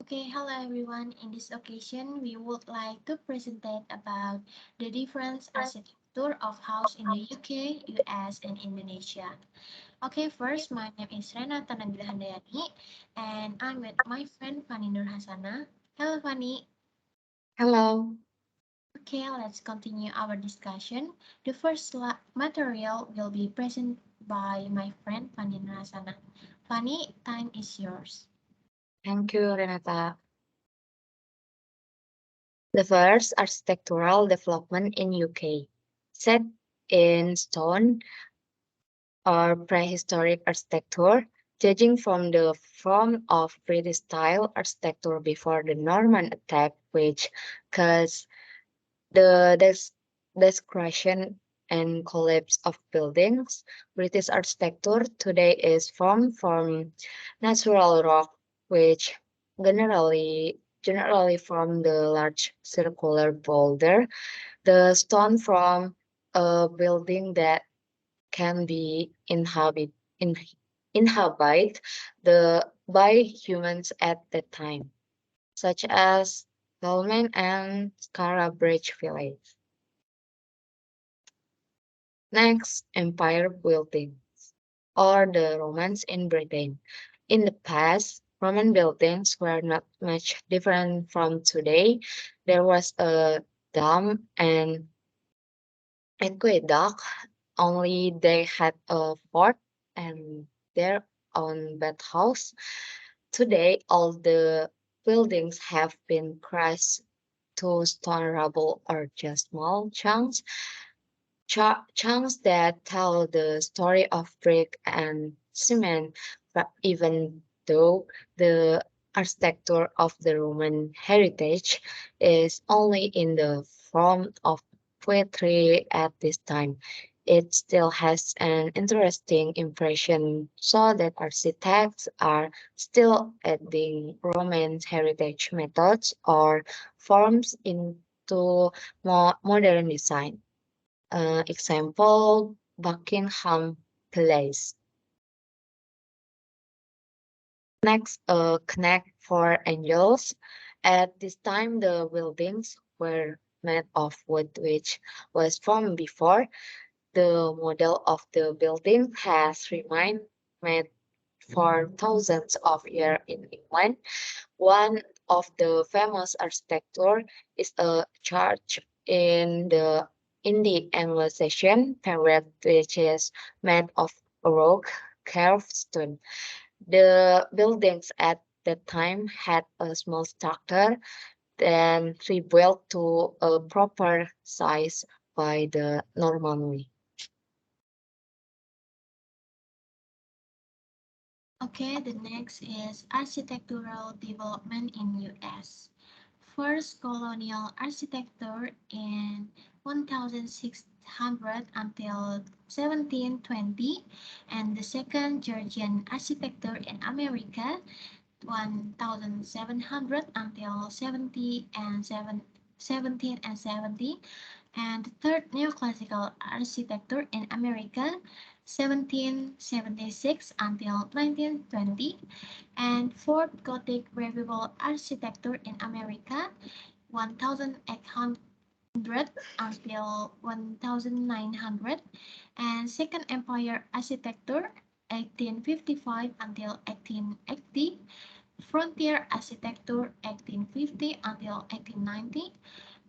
Okay, hello everyone. In this occasion, we would like to present about the different architecture of house in the UK, US, and Indonesia. Okay, first, my name is Renata Nabila Handayani, and I'm with my friend Fani Nurhasanah. Hello, Fani. Hello. Okay, let's continue our discussion. The first material will be presented by my friend Fani Nurhasanah. Fani, time is yours. Thank you, Renata. The first architectural development in UK, set in stone or prehistoric architecture, judging from the form of British style architecture before the Norman attack, which caused the desecration and collapse of buildings. British architecture today is formed from natural rock, which generally from the large circular boulder, the stone from a building that can be in, inhabited by humans at that time, such as Dolmen and Scarabridge Village. Next, empire building, or the Romans in Britain. In the past, Roman buildings were not much different from today. There was a dam and aqueduct, only they had a fort and their own bathhouse. Today, all the buildings have been crushed to stone rubble or just small chunks that tell the story of brick and cement, but even though the architecture of the Roman heritage is only in the form of poetry at this time, it still has an interesting impression so that architects are still adding Roman heritage methods or forms into more modern design. Example, Buckingham Palace. Next, Connect for Angels. At this time, the buildings were made of wood, which was formed before. The model of the building has remained made for thousands of years in England. One of the famous architecture is a church in the Anglo-Saxon period, which is made of rock carved stone. The buildings at that time had a small structure, then rebuilt to a proper size by the Norman. Okay, the next is architectural development in US. First colonial architecture in 1600 until 1720, and the second Georgian architecture in America 1700 until 1770, and the third neoclassical architecture in America 1776 until 1920, and fourth Gothic Revival architecture in America 1800 until 1900, and Second Empire architecture 1855 until 1880, Frontier architecture 1850 until 1890,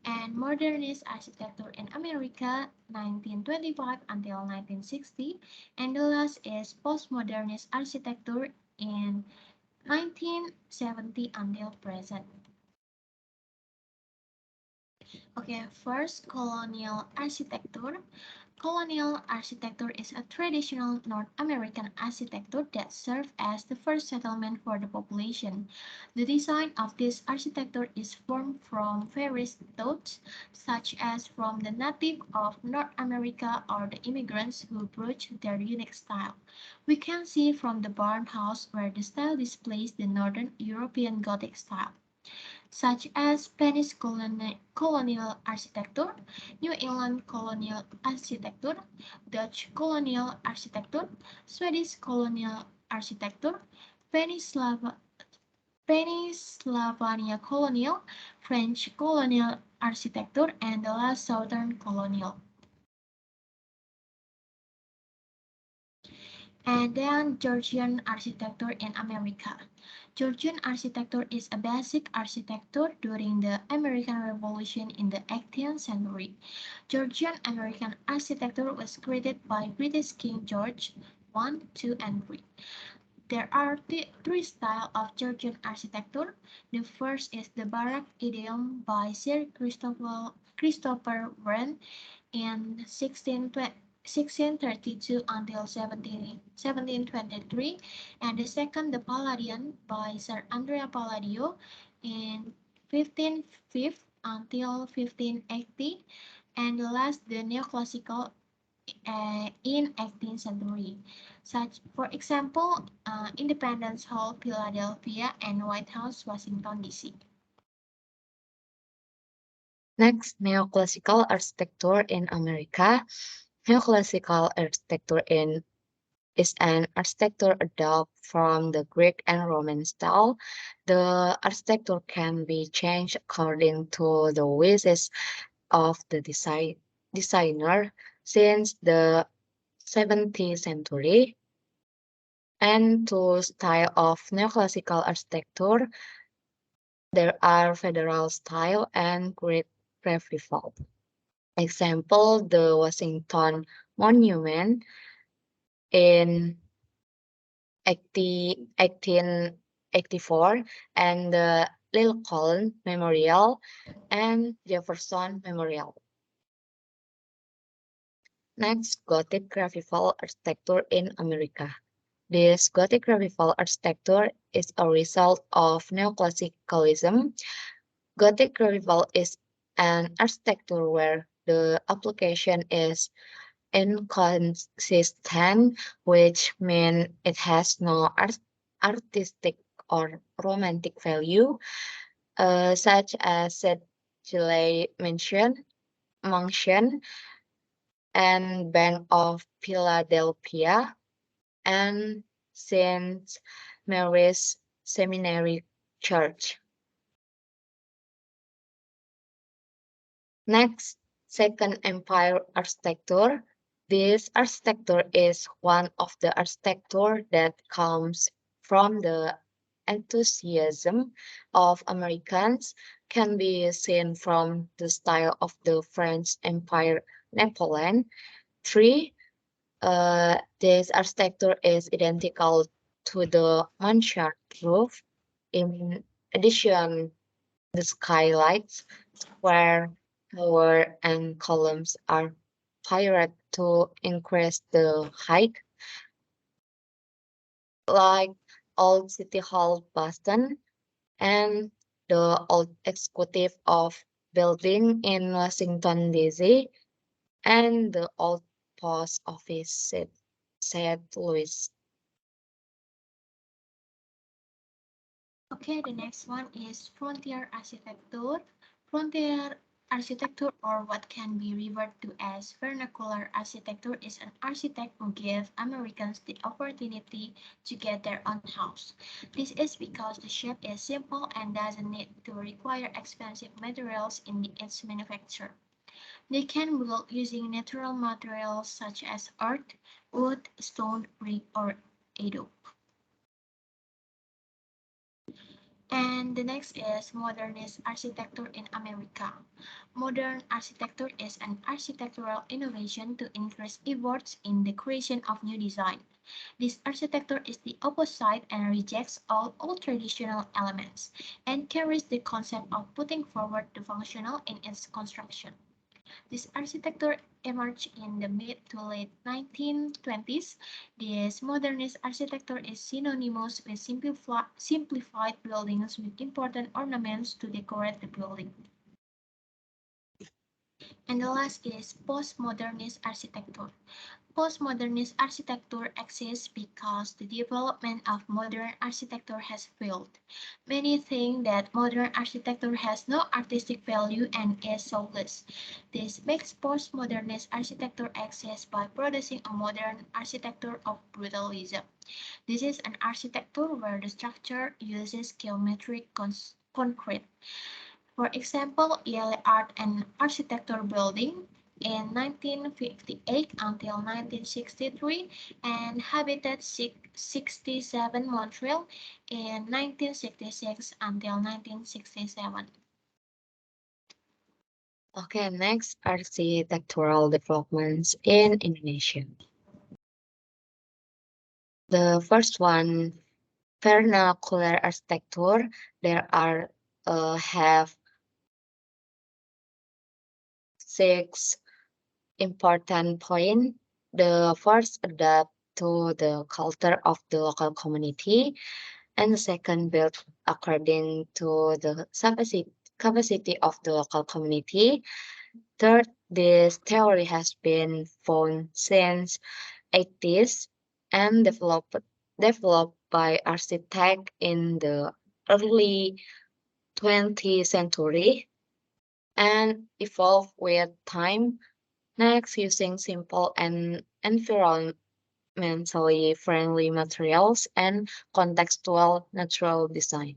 and Modernist architecture in America 1925 until 1960, and the last is Postmodernist architecture in 1970 until present. Okay, first colonial architecture. Colonial architecture is a traditional North American architecture that served as the first settlement for the population. The design of this architecture is formed from various thoughts, such as from the native of North America or the immigrants who brought their unique style. We can see from the barn house where the style displays the Northern European Gothic style, such as Spanish colonial architecture, New England colonial architecture, Dutch colonial architecture, Swedish colonial architecture, Finnish Pennsylvania colonial, French colonial architecture, and the last Southern colonial. And then Georgian architecture in America. Georgian architecture is a basic architecture during the American Revolution in the 18th century. Georgian American architecture was created by British King George I, II, and III. There are three styles of Georgian architecture. The first is the Baroque idiom by Sir Christopher Wren in 1632 until 1723, and the second, the Palladian by Sir Andrea Palladio in 1550 until 1580, and the last, the Neoclassical in 18th century, such for example Independence Hall, Philadelphia, and White House, Washington, D.C. Next, neoclassical architecture in America. Neoclassical architecture is an architecture adopted from the Greek and Roman style. The architecture can be changed according to the wishes of the designer since the 17th century. And to style of neoclassical architecture, there are federal style and great revival. Example, the Washington Monument in 1884 and the Lincoln Memorial and Jefferson Memorial. Next, Gothic Revival architecture in America. This Gothic Revival architecture is a result of neoclassicalism. Gothic Revival is an architecture where the application is inconsistent, which means it has no artistic or romantic value, such as said Gillet Mansion and Bank of Philadelphia and Saint Mary's Seminary Church. Next, Second Empire architecture. This architecture is one of the architecture that comes from the enthusiasm of Americans, can be seen from the style of the French Empire Napoleon. Three, this architecture is identical to the mansard roof. In addition, the skylights, where tower and columns are fired to increase the height, like Old City Hall, Boston, and the Old Executive of Building in Washington, D.C., and the Old Post Office, St. Louis. Okay, the next one is frontier architecture. Frontier architecture, or what can be referred to as vernacular architecture, is an architect who gives Americans the opportunity to get their own house. This is because the shape is simple and doesn't need to require expensive materials in its manufacture. They can build using natural materials such as earth, wood, stone, brick, or adobe. And the next is modernist architecture in America. Modern architecture is an architectural innovation to increase efforts in the creation of new design. This architecture is the opposite and rejects all old traditional elements and carries the concept of putting forward the functional in its construction. This architecture emerged in the mid to late 1920s. This modernist architecture is synonymous with simplified buildings with important ornaments to decorate the building. And the last is postmodernist architecture. Postmodernist architecture exists because the development of modern architecture has failed. Many think that modern architecture has no artistic value and is soulless. This makes postmodernist architecture exist by producing a modern architecture of brutalism. This is an architecture where the structure uses geometric concrete. For example, Yale Art and Architecture Building in 1958 until 1963 and Habitat 67 Montreal in 1966 until 1967. Okay, next architectural developments in Indonesia. The first one, vernacular architecture. There are have six important points. The first, adapt to the culture of the local community, and the second, built according to the capacity of the local community. Third, this theory has been found since 80s and developed by architects in the early 20th century and evolved with time. Next, using simple and environmentally friendly materials and contextual natural design.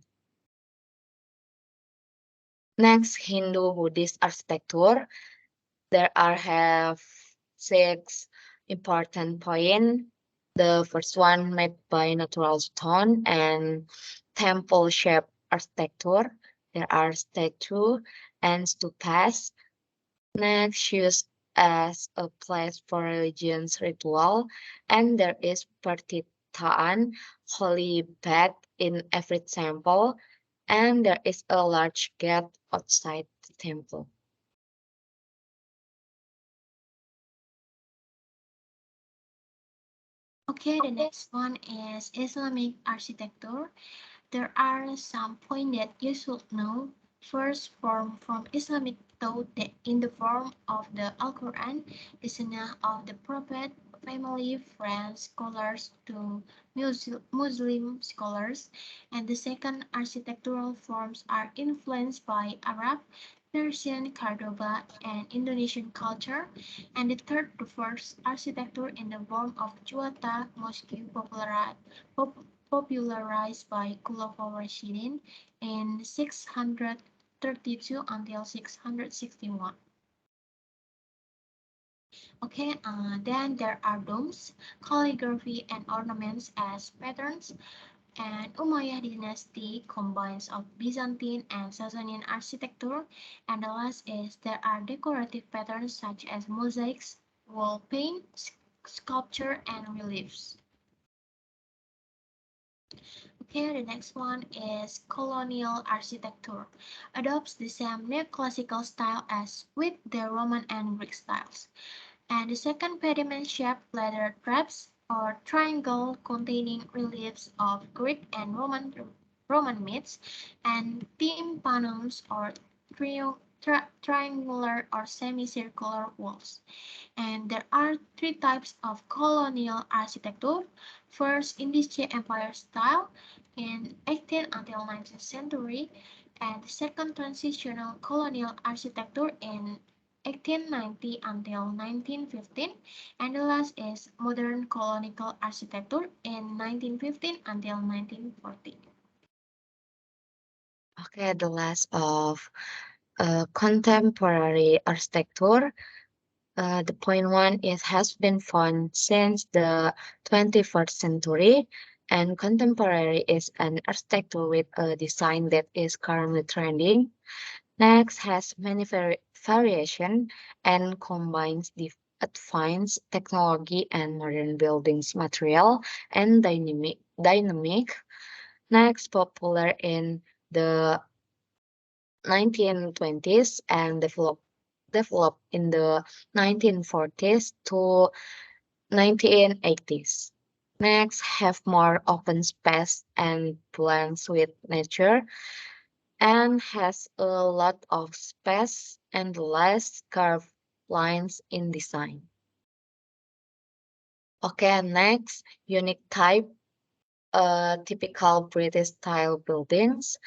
Next, Hindu Buddhist architecture. There are have six important points. The first one made by natural stone and temple shaped architecture. There are statue and stupas. Next, used as a place for religious ritual, and there is Pertitaan, holy bed in every temple, and there is a large gate outside the temple. Okay, the next one is Islamic architecture. There are some points that you should know. First, form from Islamic thought that in the form of the Al-Quran, the Sunnah of the Prophet, family, friends, scholars to Muslim scholars. And the second, architectural forms are influenced by Arab, Persian, Cordoba, and Indonesian culture. And the third, the first architecture in the form of Juata Mosque popularized by Khulafaur Rashidin in 632 until 661. Okay, then there are domes, calligraphy, and ornaments as patterns. And Umayyad dynasty combines of Byzantine and Sasanian architecture. And the last is there are decorative patterns such as mosaics, wall paint, sculpture, and reliefs. Okay, the next one is colonial architecture. Adopts the same neoclassical style as with the Roman and Greek styles. And the second pediment-shaped leather traps or triangle containing reliefs of Greek and Roman myths, and tympanums or triangular or semicircular walls. And there are three types of colonial architecture. First, Indian Empire style in 18th until 19th century, and the second, transitional colonial architecture in 1890 until 1915, and the last is modern colonial architecture in 1915 until 1940. Okay, the last of contemporary architecture. The point one is has been found since the 21st century, and contemporary is an architecture with a design that is currently trending. Next has many variation and combines the advanced technology and modern buildings material and dynamic. Next, popular in the 1920s and developed in the 1940s to 1980s. Next, have more open space and blends with nature and has a lot of space and less curved lines in design. Okay, next, unique type, typical British style buildings.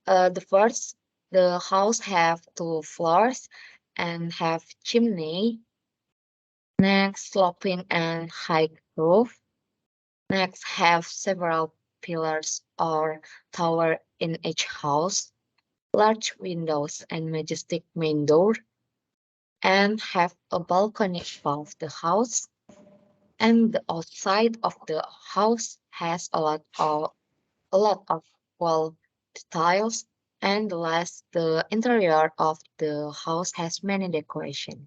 The first, the house have two floors and have chimney. Next, sloping and high roof. Next, have several pillars or tower in each house, large windows and majestic main door, and have a balcony above the house. And the outside of the house has a lot of wall tiles. And last, the interior of the house has many decoration.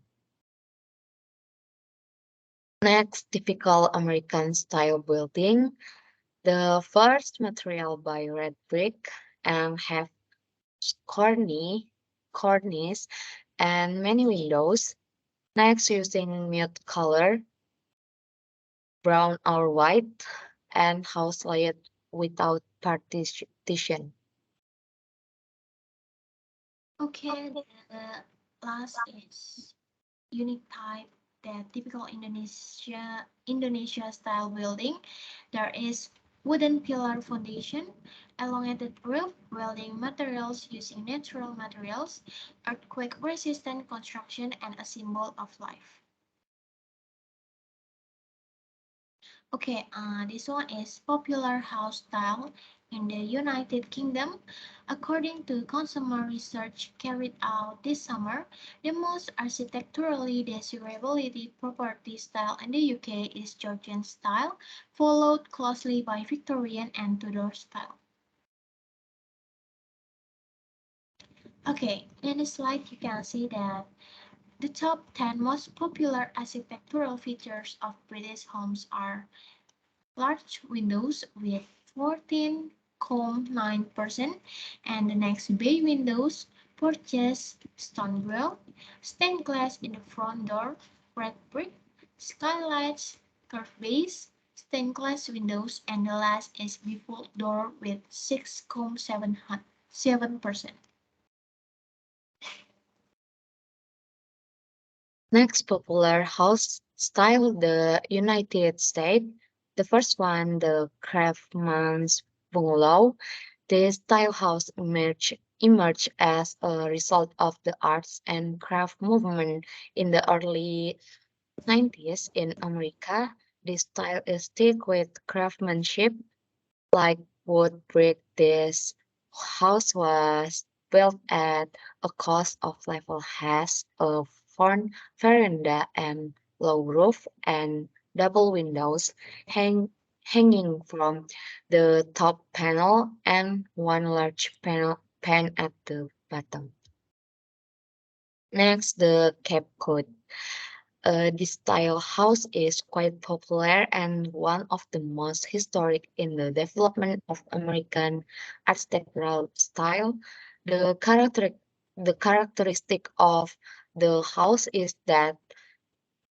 Next, typical American style building. The first material by red brick and have corny, cornice and many windows. Next, using mute color, brown or white, and house layout without partition. Okay, the last is unique type, the typical Indonesia style building. There is wooden pillar foundation, elongated roof, welding materials using natural materials, earthquake resistant construction, and a symbol of life. Okay, this one is popular house style in the United Kingdom. According to consumer research carried out this summer, the most architecturally desirability property style in the UK is Georgian style, followed closely by Victorian and Tudor style. Okay, in this slide you can see that the top 10 most popular architectural features of British homes are large windows with 14.9%, and the next bay windows, porches, stone grill, stained glass in the front door, red brick, skylights, curved base, stained glass windows, and the last is bifold door with 6.7%. Next popular house style, the United States. The first one, the craftsman's bungalow. This style house emerged as a result of the arts and craft movement in the early 90s in America. This style is stick with craftsmanship like wood brick. This house was built at a cost of level, has a front veranda and low roof and double windows hanging from the top panel and one large pan at the bottom. Next, the Cape Cod. This style house is quite popular and one of the most historic in the development of American architectural style. The character, the characteristic of the house is that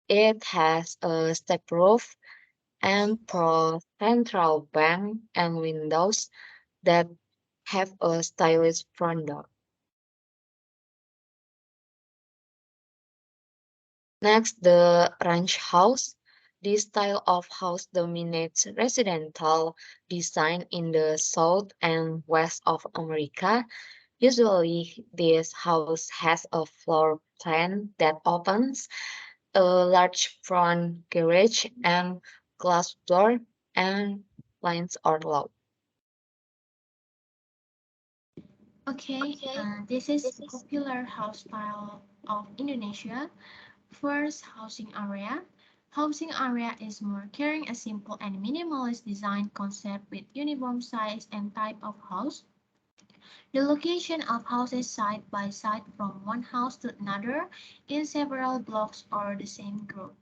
it has a step roof and central bank and windows that have a stylish front door. Next, the ranch house. This style of house dominates residential design in the South and West of America. Usually, this house has a floor plan that opens, a large front garage, and glass door, and lines are low. Okay, this is popular house style of Indonesia. First, housing area. Housing area is more caring, a simple and minimalist design concept with uniform size and type of house. The location of houses side by side from one house to another in several blocks or the same group.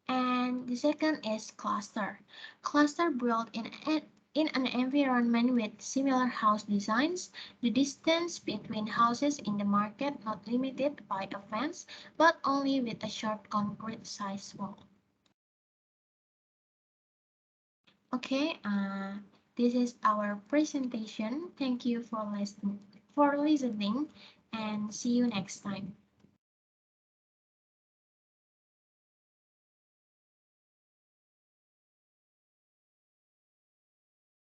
And the second is cluster. Cluster built in an environment with similar house designs, the distance between houses in the market not limited by a fence, but only with a short concrete size wall. Okay, this is our presentation. Thank you for listening, and see you next time.